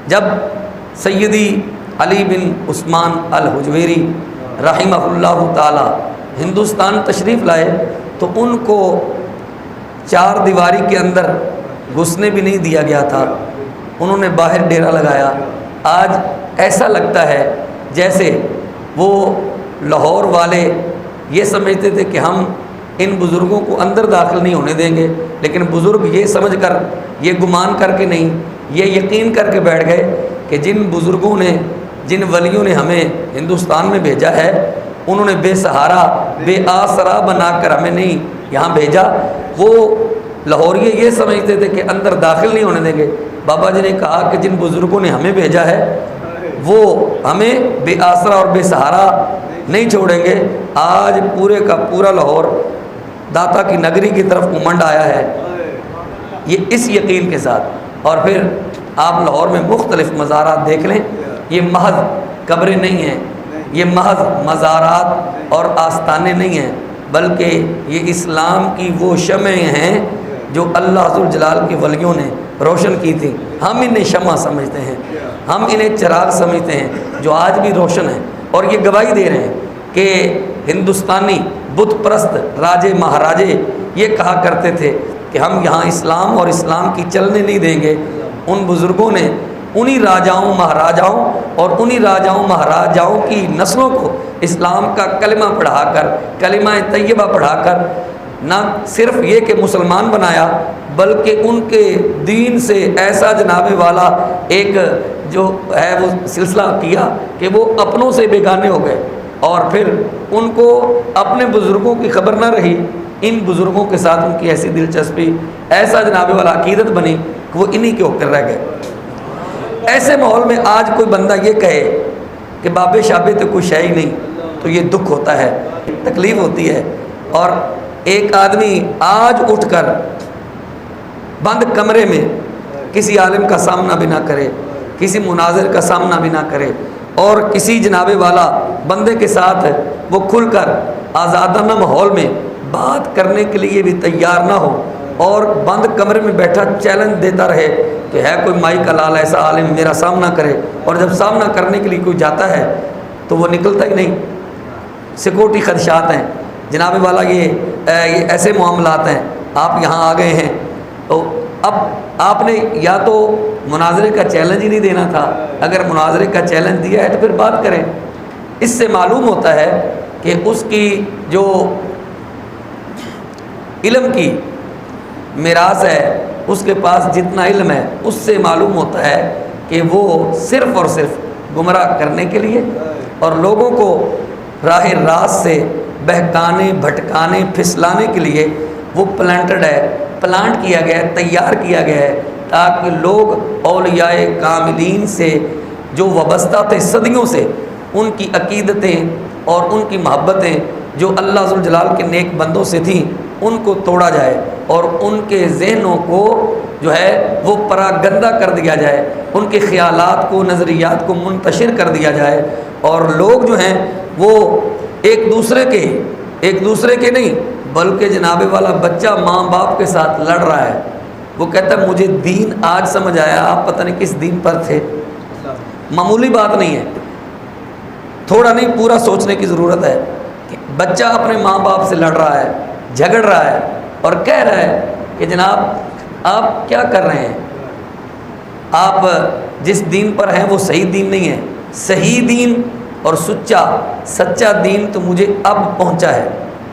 جب سیدی علی بن عثمان الحجویری رحمہ اللہ تعالی ہندوستان تشریف لائے تو ان کو چار دیواری کے اندر گھسنے بھی نہیں دیا گیا تھا، انہوں نے باہر ڈیرا لگایا۔ آج ایسا لگتا ہے جیسے وہ لاہور والے یہ سمجھتے تھے کہ ہم ان بزرگوں کو اندر داخل نہیں ہونے دیں گے، لیکن بزرگ یہ سمجھ کر، یہ گمان کر کے نہیں، یہ یقین کر کے بیٹھ گئے کہ جن بزرگوں نے، جن ولیوں نے ہمیں ہندوستان میں بھیجا ہے، انہوں نے بے سہارا بے آسرا بنا کر ہمیں نہیں یہاں بھیجا۔ وہ لاہوریے یہ سمجھتے تھے کہ اندر داخل نہیں ہونے دیں گے۔ بابا جی نے کہا کہ جن بزرگوں نے ہمیں بھیجا ہے وہ ہمیں بے آسرا اور بے سہارا نہیں چھوڑیں گے۔ آج پورے کا پورا لاہور داتا کی نگری کی طرف امنڈ آیا ہے، یہ اس یقین کے ساتھ۔ اور پھر آپ لاہور میں مختلف مزارات دیکھ لیں، یہ محض قبریں نہیں ہیں، یہ محض مزارات اور آستانے نہیں ہیں، بلکہ یہ اسلام کی وہ شمعیں ہیں جو اللہ ذوالجلال کے ولیوں نے روشن کی تھی۔ ہم انہیں شمع سمجھتے ہیں، ہم انہیں چراغ سمجھتے ہیں، جو آج بھی روشن ہیں، اور یہ گواہی دے رہے ہیں کہ ہندوستانی بت پرست راجے مہاراجے یہ کہا کرتے تھے کہ ہم یہاں اسلام اور اسلام کی چلنے نہیں دیں گے۔ ان بزرگوں نے انہی راجاؤں مہاراجاؤں اور انہی راجاؤں مہاراجاؤں کی نسلوں کو اسلام کا کلمہ پڑھا کر، کلمہ طیبہ پڑھا کر نہ صرف یہ کہ مسلمان بنایا، بلکہ ان کے دین سے ایسا جناب والا ایک جو ہے وہ سلسلہ کیا کہ وہ اپنوں سے بیگانے ہو گئے، اور پھر ان کو اپنے بزرگوں کی خبر نہ رہی۔ ان بزرگوں کے ساتھ ان کی ایسی دلچسپی، ایسا جناب والا عقیدت بنی کہ وہ انہی کے ہو کر رہ گئے۔ ایسے ماحول میں آج کوئی بندہ یہ کہے کہ بابے شابے تو کوئی شے ہی نہیں، تو یہ دکھ ہوتا ہے، تکلیف ہوتی ہے۔ اور ایک آدمی آج اٹھ کر بند کمرے میں کسی عالم کا سامنا بھی نہ کرے، کسی مناظر کا سامنا بھی نہ کرے، اور کسی جناب والا بندے کے ساتھ وہ کھل کر آزادانہ ماحول میں بات کرنے کے لیے بھی تیار نہ ہو، اور بند کمرے میں بیٹھا چیلنج دیتا رہے کہ ہے کوئی مائی کا لال ایسا عالم میرا سامنا کرے، اور جب سامنا کرنے کے لیے کوئی جاتا ہے تو وہ نکلتا ہی نہیں۔ سیکورٹی خدشات ہیں جناب والا، یہ ایسے معاملات ہیں۔ آپ یہاں آ گئے ہیں تو اب آپ نے یا تو مناظرے کا چیلنج ہی نہیں دینا تھا، اگر مناظرے کا چیلنج دیا ہے تو پھر بات کریں۔ اس سے معلوم ہوتا ہے کہ اس کی جو علم کی میراث ہے، اس کے پاس جتنا علم ہے، اس سے معلوم ہوتا ہے کہ وہ صرف اور صرف گمراہ کرنے کے لیے اور لوگوں کو راہ راست سے بہکانے بھٹکانے پھسلانے کے لیے وہ پلانٹڈ ہے، پلانٹ کیا گیا ہے، تیار کیا گیا ہے، تاکہ لوگ اولیاء کاملین سے جو وابستہ تھے صدیوں سے، ان کی عقیدتیں اور ان کی محبتیں جو اللہ ذوالجلال کے نیک بندوں سے تھیں، ان کو توڑا جائے اور ان کے ذہنوں کو جو ہے وہ پراگندہ کر دیا جائے، ان کے خیالات کو، نظریات کو منتشر کر دیا جائے، اور لوگ جو ہیں وہ ایک دوسرے کے نہیں بلکہ جناب والا بچہ ماں باپ کے ساتھ لڑ رہا ہے۔ وہ کہتا ہے مجھے دین آج سمجھ آیا، آپ پتہ نہیں کس دین پر تھے۔ معمولی بات نہیں ہے، تھوڑا نہیں پورا سوچنے کی ضرورت ہے کہ بچہ اپنے ماں باپ سے لڑ رہا ہے، جھگڑ رہا ہے، اور کہہ رہا ہے کہ جناب آپ کیا کر رہے ہیں، آپ جس دین پر ہیں وہ صحیح دین نہیں ہے، صحیح دین اور سچا دین تو مجھے اب پہنچا ہے۔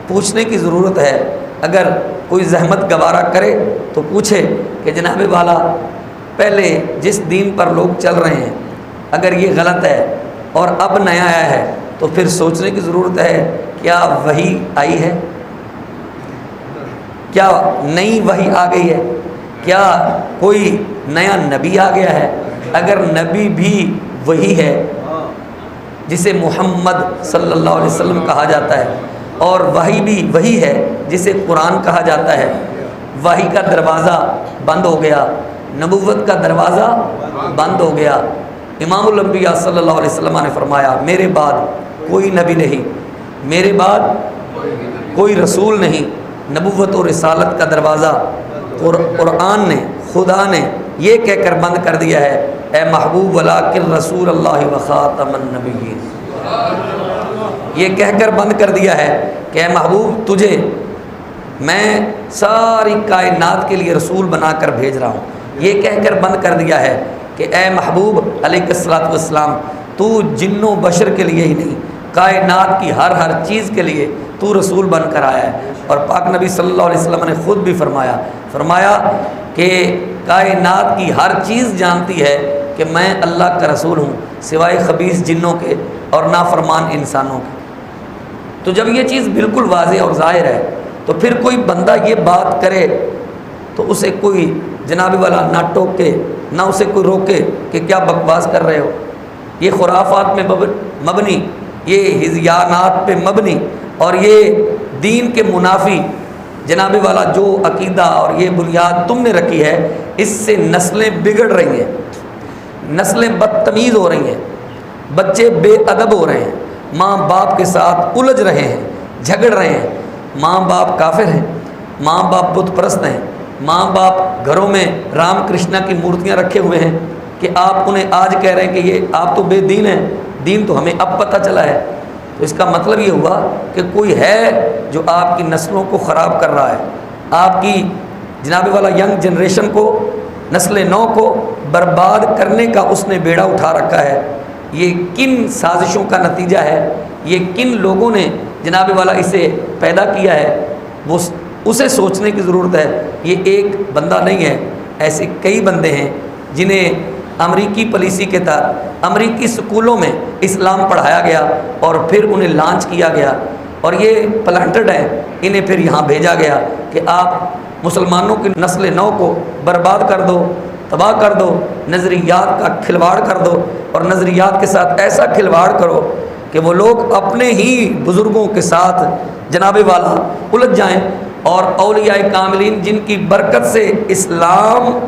پوچھنے کی ضرورت ہے، اگر کوئی زحمت گوارا کرے تو پوچھے کہ جناب والا پہلے جس دین پر لوگ چل رہے ہیں اگر یہ غلط ہے اور اب نیا آیا ہے تو پھر سوچنے کی ضرورت ہے، کیا وحی آئی ہے، کیا نئی وحی آ گئی ہے، کیا کوئی نیا نبی آ گیا ہے؟ اگر نبی بھی وہی ہے جسے محمد صلی اللہ علیہ وسلم کہا جاتا ہے، اور وحی بھی وہی ہے جسے قرآن کہا جاتا ہے، وحی کا دروازہ بند ہو گیا، نبوت کا دروازہ بند ہو گیا۔ امام الانبیاء صلی اللہ علیہ وسلم نے فرمایا میرے بعد کوئی نبی نہیں، میرے بعد کوئی رسول نہیں، نبوت اور رسالت کا دروازہ قرآن نے، خدا نے یہ کہہ کر بند کر دیا ہے اے محبوب ولکن رسول اللہ و خاتم النبیین، یہ کہہ کر بند کر دیا ہے کہ اے محبوب تجھے میں ساری کائنات کے لیے رسول بنا کر بھیج رہا ہوں، یہ کہہ کر بند کر دیا ہے کہ اے محبوب علیہ الصلوۃ والسلام تو جن و بشر کے لیے ہی نہیں، کائنات کی ہر چیز کے لیے تو رسول بن کر آیا ہے۔ اور پاک نبی صلی اللہ علیہ وسلم نے خود بھی فرمایا کہ کائنات کی ہر چیز جانتی ہے کہ میں اللہ کا رسول ہوں سوائے خبیث جنوں کے اور نافرمان انسانوں کے۔ تو جب یہ چیز بالکل واضح اور ظاہر ہے تو پھر کوئی بندہ یہ بات کرے تو اسے کوئی جناب والا نہ ٹوکے نہ اسے کوئی روکے کہ کیا بکواس کر رہے ہو، یہ خرافات میں مبنی، یہ ہذیانات پہ مبنی اور یہ دین کے منافی جناب والا جو عقیدہ اور یہ بنیاد تم نے رکھی ہے، اس سے نسلیں بگڑ رہی ہیں، نسلیں بدتمیز ہو رہی ہیں، بچے بے ادب ہو رہے ہیں، ماں باپ کے ساتھ الجھ رہے ہیں، جھگڑ رہے ہیں، ماں باپ کافر ہیں، ماں باپ بت پرست ہیں، ماں باپ گھروں میں رام کرشنا کی مورتیاں رکھے ہوئے ہیں کہ آپ انہیں آج کہہ رہے ہیں کہ یہ آپ تو بے دین ہیں، دین تو ہمیں اب پتہ چلا ہے۔ تو اس کا مطلب یہ ہوا کہ کوئی ہے جو آپ کی نسلوں کو خراب کر رہا ہے، آپ کی جناب والا ینگ جنریشن کو، نسل نو کو برباد کرنے کا اس نے بیڑا اٹھا رکھا ہے۔ یہ کن سازشوں کا نتیجہ ہے، یہ کن لوگوں نے جناب والا اسے پیدا کیا ہے، وہ اسے سوچنے کی ضرورت ہے۔ یہ ایک بندہ نہیں ہے، ایسے کئی بندے ہیں جنہیں امریکی پالیسی کے تحت امریکی سکولوں میں اسلام پڑھایا گیا اور پھر انہیں لانچ کیا گیا، اور یہ پلانٹڈ ہیں، انہیں پھر یہاں بھیجا گیا کہ آپ مسلمانوں کی نسل نو کو برباد کر دو، تباہ کر دو، نظریات کا کھلواڑ کر دو، اور نظریات کے ساتھ ایسا کھلواڑ کرو کہ وہ لوگ اپنے ہی بزرگوں کے ساتھ جناب والا الجھ جائیں، اور اولیاء کاملین جن کی برکت سے اسلام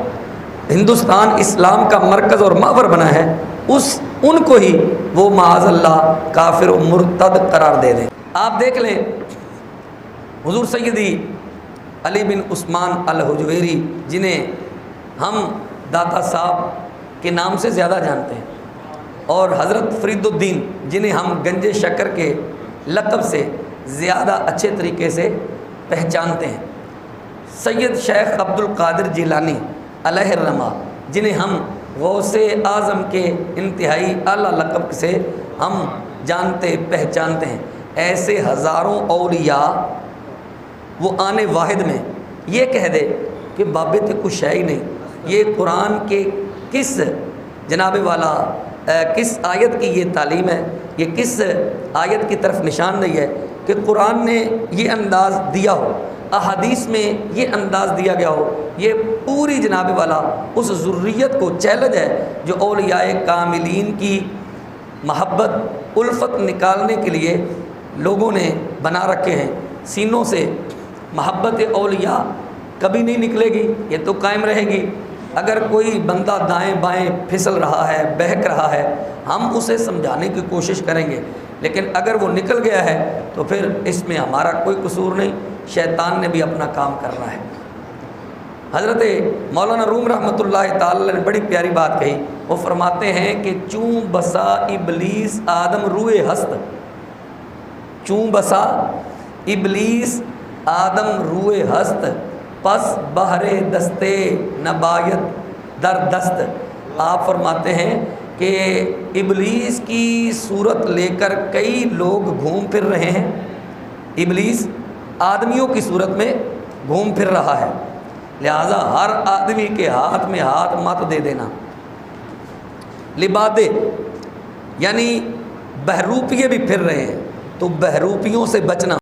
ہندوستان اسلام کا مرکز اور محور بنا ہے، ان کو ہی وہ معاذ اللہ کافر و مرتد قرار دے دیں۔ آپ دیکھ لیں حضور سیدی علی بن عثمان الحجویری، جنہیں ہم داتا صاحب کے نام سے زیادہ جانتے ہیں، اور حضرت فرید الدین جنہیں ہم گنج شکر کے لقب سے زیادہ اچھے طریقے سے پہچانتے ہیں، سید شیخ عبد القادر جیلانی علیہ الرحمہ جنہیں ہم غوث اعظم کے انتہائی اعلیٰ لقب سے ہم جانتے پہچانتے ہیں، ایسے ہزاروں اولیاء وہ آنے واحد میں یہ کہہ دے کہ بابے تے کچھ ہے ہی نہیں، یہ قرآن کے کس جناب والا کس آیت کی یہ تعلیم ہے، یہ کس آیت کی طرف نشاندہی ہے کہ قرآن نے یہ انداز دیا ہو، احادیث میں یہ انداز دیا گیا ہو، یہ پوری جناب والا اس ذریت کو چیلنج ہے جو اولیاء کاملین کی محبت الفت نکالنے کے لیے لوگوں نے بنا رکھے ہیں۔ سینوں سے محبت اولیاء کبھی نہیں نکلے گی، یہ تو قائم رہے گی۔ اگر کوئی بندہ دائیں بائیں پھسل رہا ہے، بہک رہا ہے، ہم اسے سمجھانے کی کوشش کریں گے، لیکن اگر وہ نکل گیا ہے تو پھر اس میں ہمارا کوئی قصور نہیں، شیطان نے بھی اپنا کام کرنا ہے۔ حضرت مولانا روم رحمۃ اللہ تعالی نے بڑی پیاری بات کہی، وہ فرماتے ہیں کہ چوں بسا ابلیس آدم روئے ہست، چوں بسا ابلیس آدم روئے ہست، پس بہرے دستے نبایت در دست۔ آپ فرماتے ہیں کہ ابلیس کی صورت لے کر کئی لوگ گھوم پھر رہے ہیں، ابلیس آدمیوں کی صورت میں گھوم پھر رہا ہے، لہذا ہر آدمی کے ہاتھ میں ہاتھ مت دے دینا۔ لبادے یعنی بہروپیے بھی پھر رہے ہیں، تو بہروپیوں سے بچنا۔